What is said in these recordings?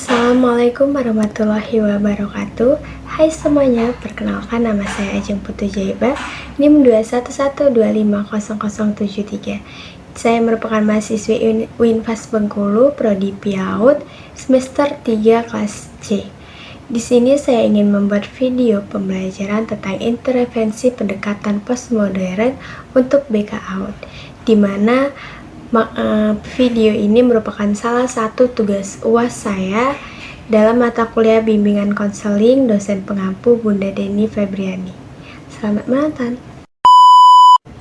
Assalamualaikum warahmatullahi wabarakatuh. Hai semuanya, perkenalkan nama saya Ajeng Putu Jaiba, NIM 211250073. Saya merupakan mahasiswi Winfas Bengkulu, Prodi PIAUD, semester 3 kelas C. Di sini saya ingin membuat video pembelajaran tentang intervensi pendekatan postmodern untuk BK-AUD, di mana video ini merupakan salah satu tugas UAS saya dalam mata kuliah bimbingan konseling dosen pengampu Bunda Deni Febriani. Selamat menonton.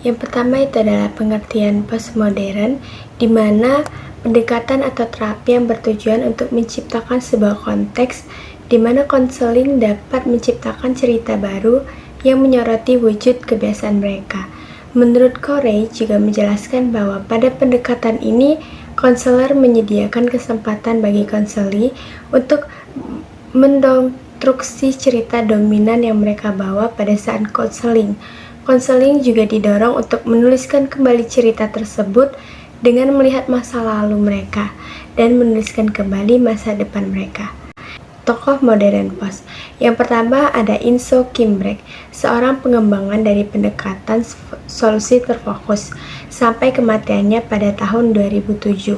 Yang pertama itu adalah pengertian postmodern, di mana pendekatan atau terapi yang bertujuan untuk menciptakan sebuah konteks di mana konseling dapat menciptakan cerita baru yang menyoroti wujud kebiasaan mereka. Menurut Corey juga menjelaskan bahwa pada pendekatan ini, konselor menyediakan kesempatan bagi konseli untuk mendonstruksi cerita dominan yang mereka bawa pada saat konseling. Konseling juga didorong untuk menuliskan kembali cerita tersebut dengan melihat masa lalu mereka dan menuliskan kembali masa depan mereka. Tokoh modern post. Yang pertama ada Inso Kimbrek, seorang pengembangan dari pendekatan solusi terfokus sampai kematiannya pada tahun 2007.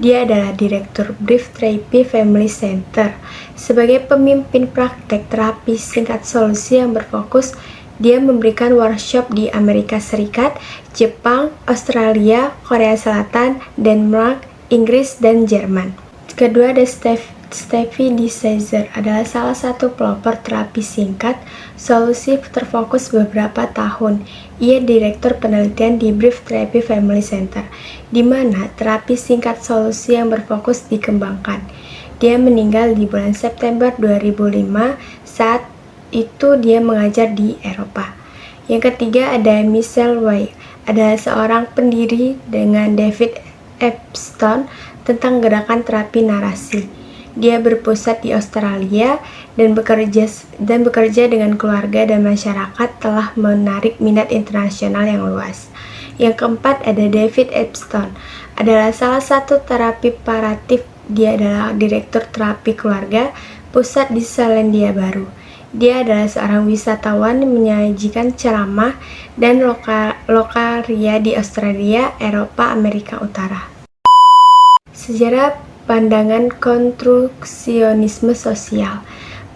Dia adalah direktur Brief Therapy Family Center. Sebagai pemimpin praktek terapi singkat solusi yang berfokus, dia memberikan workshop di Amerika Serikat, Jepang, Australia, Korea Selatan, Denmark, Inggris, dan Jerman. Kedua ada Steffi D. Caesar adalah salah satu pelopor terapi singkat solusi terfokus beberapa tahun. Ia direktur penelitian di Brief Therapy Family Center, di mana terapi singkat solusi yang berfokus dikembangkan. Dia meninggal di bulan September 2005, saat itu dia mengajar di Eropa. Yang ketiga ada Michelle Way, adalah seorang pendiri dengan David Epstein tentang gerakan terapi narasi. Dia berpusat di Australia dan bekerja dengan keluarga dan masyarakat, telah menarik minat internasional yang luas. Yang keempat ada David Epstein, adalah salah satu terapi paratif. Dia adalah direktur terapi keluarga pusat di Selandia Baru. Dia adalah seorang wisatawan yang menyajikan ceramah dan lokaria di Australia, Eropa, Amerika Utara. Sejarah pandangan konstruksionisme sosial.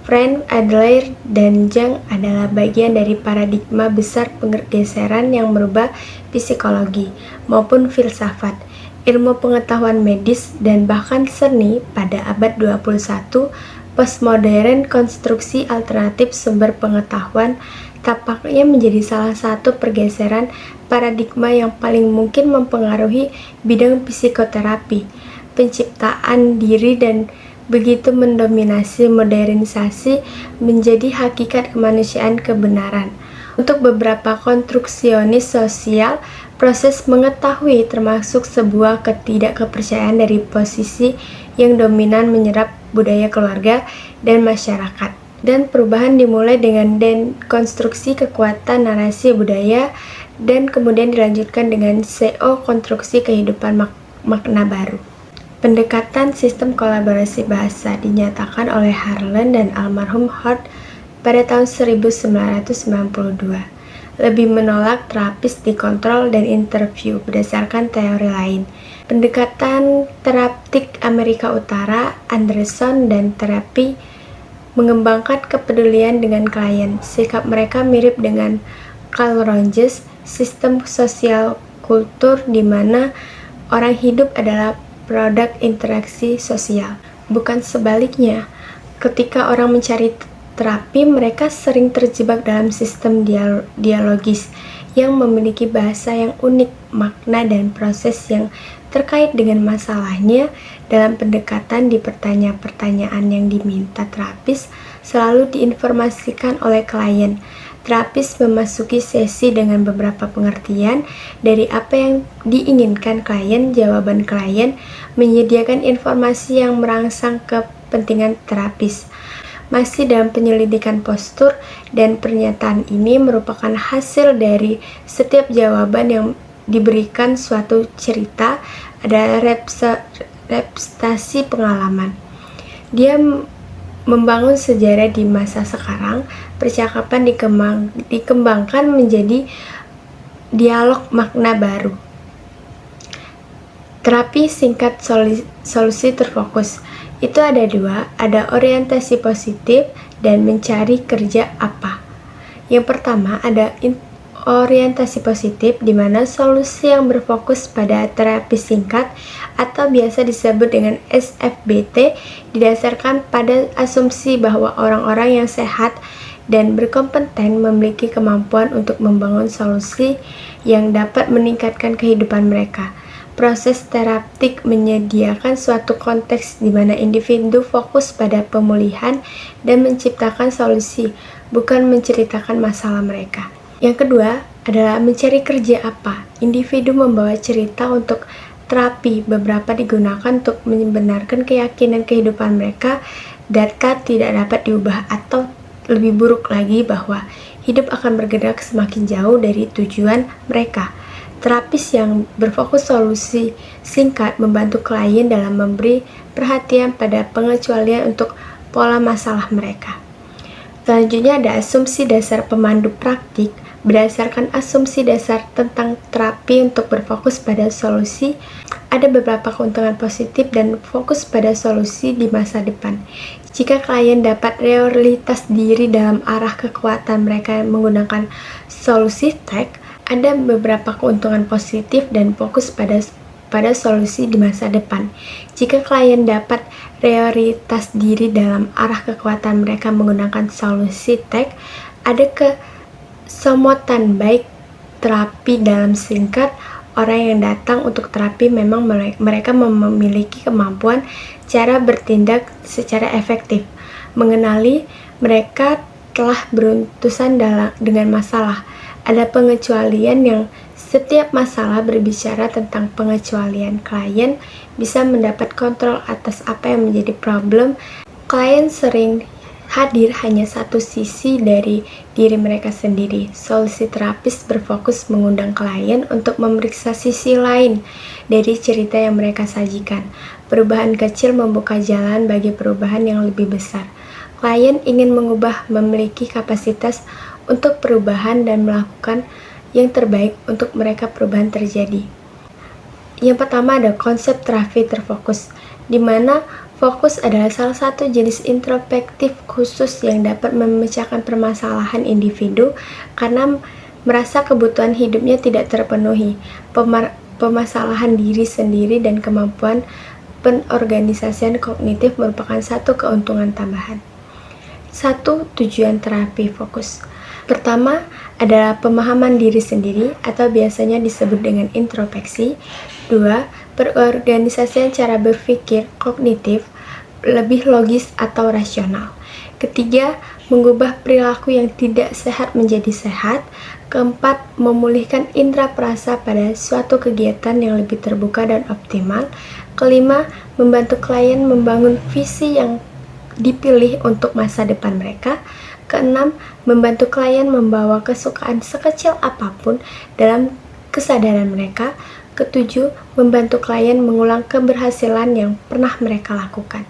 Frank Adler dan Jung adalah bagian dari paradigma besar pergeseran yang merubah psikologi maupun filsafat, ilmu pengetahuan medis, dan bahkan seni pada abad 21. Postmodern konstruksi alternatif sumber pengetahuan tampaknya menjadi salah satu pergeseran paradigma yang paling mungkin mempengaruhi bidang psikoterapi, penciptaan diri, dan begitu mendominasi modernisasi menjadi hakikat kemanusiaan kebenaran. Untuk beberapa konstruksionis sosial, proses mengetahui termasuk sebuah ketidakkepercayaan dari posisi yang dominan menyerap budaya keluarga dan masyarakat. Dan perubahan dimulai dengan dekonstruksi kekuatan narasi budaya dan kemudian dilanjutkan dengan CO konstruksi kehidupan makna baru. Pendekatan sistem kolaborasi bahasa dinyatakan oleh Harlan dan almarhum Hort pada tahun 1992. Lebih menolak terapis dikontrol dan interview berdasarkan teori lain. Pendekatan teraptik Amerika Utara, Anderson, dan terapi mengembangkan kepedulian dengan klien. Sikap mereka mirip dengan Carl Rogers, sistem sosial kultur di mana orang hidup adalah produk interaksi sosial. Bukan sebaliknya, ketika orang mencari terapi, mereka sering terjebak dalam sistem dialogis yang memiliki bahasa yang unik, makna, dan proses yang terkait dengan masalahnya. Dalam pendekatan di pertanyaan yang diminta terapis selalu diinformasikan oleh klien. Terapis memasuki sesi dengan beberapa pengertian dari apa yang diinginkan klien. Jawaban klien menyediakan informasi yang merangsang kepentingan terapis. Masih dalam penyelidikan postur, dan pernyataan ini merupakan hasil dari setiap jawaban yang diberikan suatu cerita, ada reputasi pengalaman. Dia membangun sejarah di masa sekarang. Percakapan dikembangkan menjadi dialog makna baru. Terapi singkat solusi terfokus. Itu ada dua, ada orientasi positif dan mencari kerja apa. Yang pertama ada orientasi positif, di mana solusi yang berfokus pada terapi singkat atau biasa disebut dengan SFBT didasarkan pada asumsi bahwa orang-orang yang sehat dan berkompeten memiliki kemampuan untuk membangun solusi yang dapat meningkatkan kehidupan mereka. Proses terapeutik menyediakan suatu konteks di mana individu fokus pada pemulihan dan menciptakan solusi, bukan menceritakan masalah mereka. Yang kedua adalah mencari kerja apa. Individu membawa cerita untuk terapi, beberapa digunakan untuk membenarkan keyakinan kehidupan mereka data tidak dapat diubah, atau lebih buruk lagi bahwa hidup akan bergerak semakin jauh dari tujuan mereka. Terapis yang berfokus solusi singkat membantu klien dalam memberi perhatian pada pengecualian untuk pola masalah mereka. Selanjutnya ada asumsi dasar pemandu praktik. Berdasarkan asumsi dasar tentang terapi untuk berfokus pada solusi, ada beberapa keuntungan positif dan fokus pada solusi di masa depan. Jika klien dapat realitas diri dalam arah kekuatan mereka menggunakan solusi tag, ada beberapa keuntungan positif dan fokus pada solusi di masa depan. Jika klien dapat realitas diri dalam arah kekuatan mereka menggunakan solusi tag, ada kesemuatan baik terapi. Dalam singkat, orang yang datang untuk terapi memang mereka memiliki kemampuan cara bertindak secara efektif, mengenali mereka telah beruntusan dengan masalah. Ada pengecualian yang setiap masalah berbicara tentang pengecualian. Klien bisa mendapat kontrol atas apa yang menjadi problem. Klien sering hadir hanya satu sisi dari diri mereka sendiri. Solusi terapis berfokus mengundang klien untuk memeriksa sisi lain dari cerita yang mereka sajikan. Perubahan kecil membuka jalan bagi perubahan yang lebih besar. Klien ingin mengubah, memiliki kapasitas untuk perubahan dan melakukan yang terbaik untuk mereka perubahan terjadi. Yang pertama ada konsep terapi terfokus, di mana fokus adalah salah satu jenis introspektif khusus yang dapat memecahkan permasalahan individu karena merasa kebutuhan hidupnya tidak terpenuhi. Pemasalahan diri sendiri dan kemampuan penorganisasian kognitif merupakan satu keuntungan tambahan. 1. Tujuan terapi fokus. Pertama adalah pemahaman diri sendiri atau biasanya disebut dengan introspeksi. 2. Perorganisasian cara berpikir kognitif lebih logis atau rasional. Ketiga, mengubah perilaku yang tidak sehat menjadi sehat. Keempat, memulihkan indera perasa pada suatu kegiatan yang lebih terbuka dan optimal. Kelima, membantu klien membangun visi yang dipilih untuk masa depan mereka. Keenam, membantu klien membawa kesukaan sekecil apapun dalam kesadaran mereka. Ketujuh, membantu klien mengulang keberhasilan yang pernah mereka lakukan.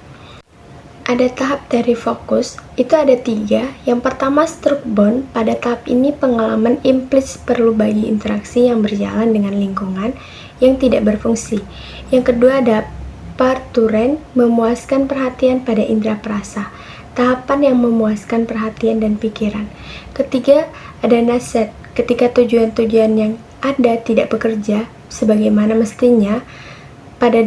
Ada tahap teori fokus, itu ada 3. Yang pertama, structure bond. Pada tahap ini, pengalaman implisit perlu bagi interaksi yang berjalan dengan lingkungan yang tidak berfungsi. Yang kedua, ada parturen, memuaskan perhatian pada indera perasa. Tahapan yang memuaskan perhatian dan pikiran. Ketiga, ada naset, ketika tujuan-tujuan yang ada tidak bekerja sebagaimana mestinya. Pada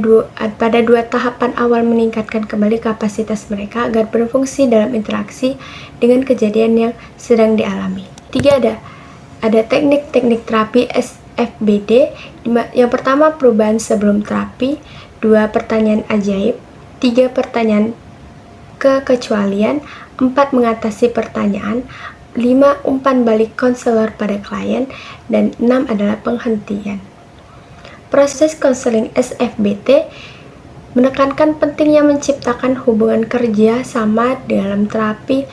dua tahapan awal meningkatkan kembali kapasitas mereka agar berfungsi dalam interaksi dengan kejadian yang sedang dialami. 3, ada teknik-teknik terapi SFBD. Yang pertama, perubahan sebelum terapi. 2, pertanyaan ajaib. 3, pertanyaan kekecualian. 4, mengatasi pertanyaan. 5, umpan balik konselor pada klien. Dan 6 adalah penghentian. Proses konseling SFBT menekankan pentingnya menciptakan hubungan kerja sama dalam terapi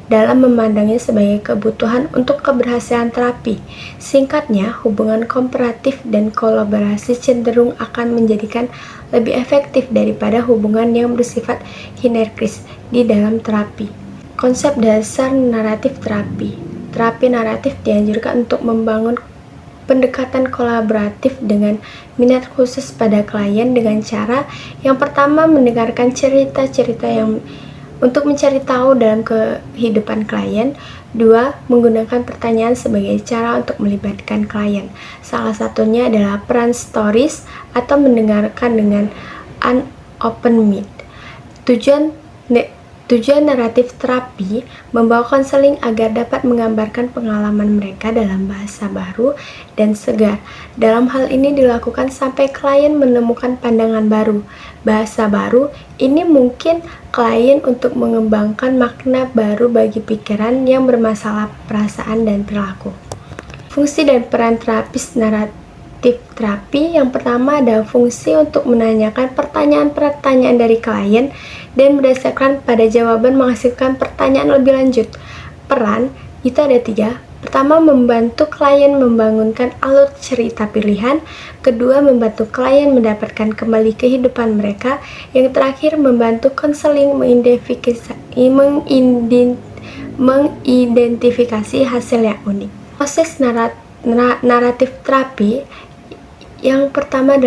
dalam memandangnya sebagai kebutuhan untuk keberhasilan terapi. Singkatnya, hubungan komparatif dan kolaborasi cenderung akan menjadikan lebih efektif daripada hubungan yang bersifat hierarkis di dalam terapi. Konsep dasar naratif terapi. Terapi naratif dianjurkan untuk membangun pendekatan kolaboratif dengan minat khusus pada klien dengan cara yang pertama mendengarkan cerita-cerita yang untuk mencari tahu dalam kehidupan klien. 2. Menggunakan pertanyaan sebagai cara untuk melibatkan klien. Salah satunya adalah peran stories atau mendengarkan dengan an open mic. Tujuan naratif terapi membawa konseling agar dapat menggambarkan pengalaman mereka dalam bahasa baru dan segar. Dalam hal ini dilakukan sampai klien menemukan pandangan baru, bahasa baru. Ini mungkin klien untuk mengembangkan makna baru bagi pikiran yang bermasalah perasaan dan perilaku. Fungsi dan peran terapis naratif terapi. Yang pertama ada fungsi untuk menanyakan pertanyaan-pertanyaan dari klien dan berdasarkan pada jawaban menghasilkan pertanyaan lebih lanjut. Peran itu ada 3. Pertama, membantu klien membangunkan alur cerita pilihan. Kedua, membantu klien mendapatkan kembali kehidupan mereka. Yang terakhir, membantu konseling mengidentifikasi hasil yang unik. Proses naratif terapi yang pertama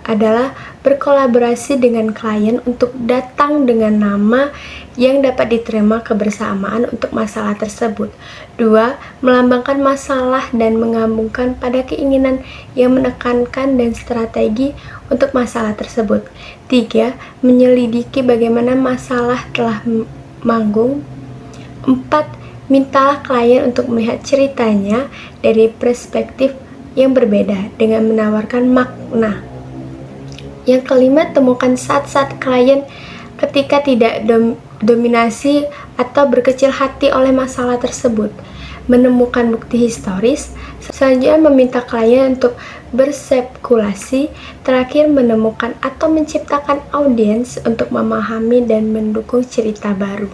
adalah berkolaborasi dengan klien untuk datang dengan nama yang dapat diterima kebersamaan untuk masalah tersebut. 2. Melambangkan masalah dan menggabungkan pada keinginan yang menekankan dan strategi untuk masalah tersebut. 3. Menyelidiki bagaimana masalah telah manggung. 4. Mintalah klien untuk melihat ceritanya dari perspektif yang berbeda dengan menawarkan makna. Yang kelima, temukan saat-saat klien ketika tidak dominasi atau berkecil hati oleh masalah tersebut. Menemukan bukti historis. Selanjutnya meminta klien untuk berspekulasi. Terakhir, menemukan atau menciptakan audiens untuk memahami dan mendukung cerita baru.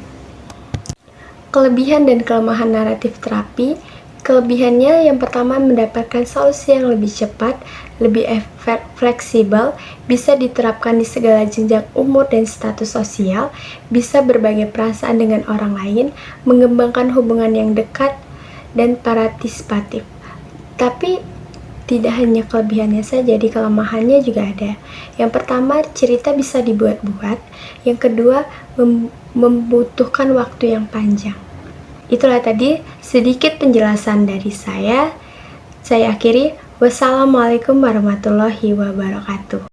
Kelebihan dan kelemahan naratif terapi. Kelebihannya yang pertama mendapatkan solusi yang lebih cepat, lebih fleksibel, bisa diterapkan di segala jenjang umur dan status sosial, bisa berbagi perasaan dengan orang lain, mengembangkan hubungan yang dekat dan partisipatif. Tapi tidak hanya kelebihannya saja, di kelemahannya juga ada. Yang pertama, cerita bisa dibuat-buat. Yang kedua, membutuhkan waktu yang panjang. Itulah tadi sedikit penjelasan dari saya. Saya akhiri. Wassalamualaikum warahmatullahi wabarakatuh.